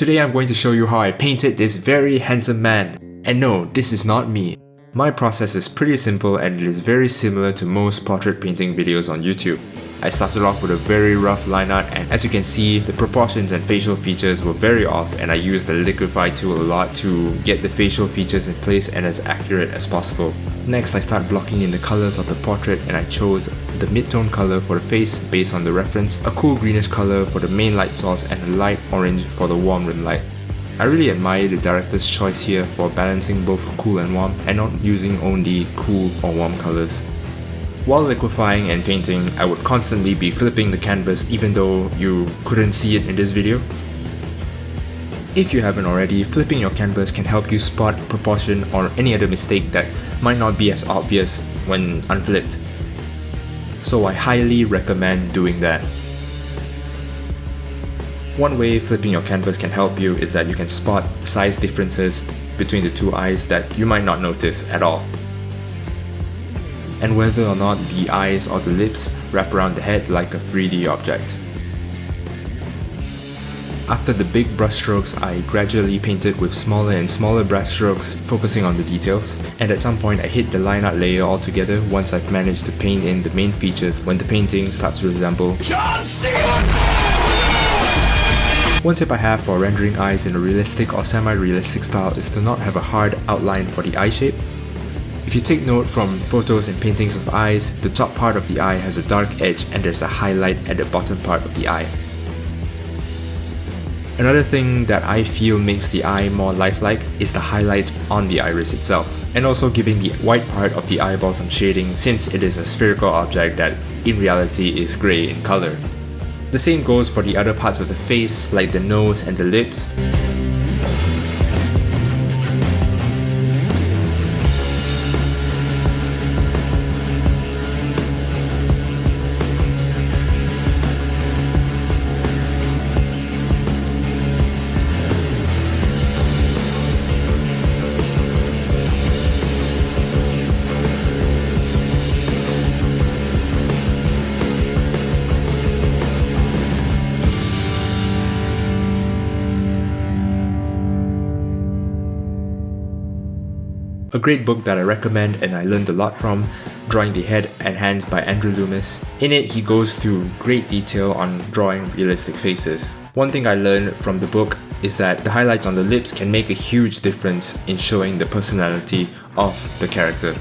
Today I'm going to show you how I painted this very handsome man. And no, this is not me. My process is pretty simple and it is very similar to most portrait painting videos on YouTube. I started off with a very rough line art, and as you can see, the proportions and facial features were very off, and I used the liquify tool a lot to get the facial features in place and as accurate as possible. Next, I start blocking in the colors of the portrait, and I chose the mid-tone color for the face based on the reference, a cool greenish color for the main light source, and a light orange for the warm rim light. I really admire the director's choice here for balancing both cool and warm and not using only cool or warm colors. While liquefying and painting, I would constantly be flipping the canvas even though you couldn't see it in this video. If you haven't already, flipping your canvas can help you spot proportion or any other mistake that might not be as obvious when unflipped. So I highly recommend doing that. One way flipping your canvas can help you is that you can spot size differences between the two eyes that you might not notice at all, and whether or not the eyes or the lips wrap around the head like a 3D object. After the big brushstrokes, I gradually painted with smaller and smaller brushstrokes, focusing on the details, and at some point I hit the line art layer altogether once I've managed to paint in the main features when the painting starts to resemble John Cena. One tip I have for rendering eyes in a realistic or semi-realistic style is to not have a hard outline for the eye shape. If you take note from photos and paintings of eyes, the top part of the eye has a dark edge and there's a highlight at the bottom part of the eye. Another thing that I feel makes the eye more lifelike is the highlight on the iris itself, and also giving the white part of the eyeball some shading since it is a spherical object that in reality is grey in color. The same goes for the other parts of the face, like the nose and the lips. A great book that I recommend and I learned a lot from, Drawing the Head and Hands by Andrew Loomis. In it, he goes through great detail on drawing realistic faces. One thing I learned from the book is that the highlights on the lips can make a huge difference in showing the personality of the character.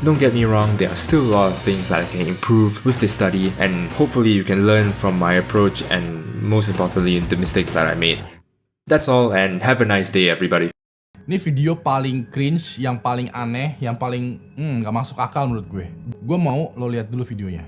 Don't get me wrong, there are still a lot of things that I can improve with this study, and hopefully you can learn from my approach and most importantly the mistakes that I made. That's all, and have a nice day everybody. Ini video paling cringe, yang paling aneh, yang paling nggak masuk akal menurut gue. Gue mau lo lihat dulu videonya.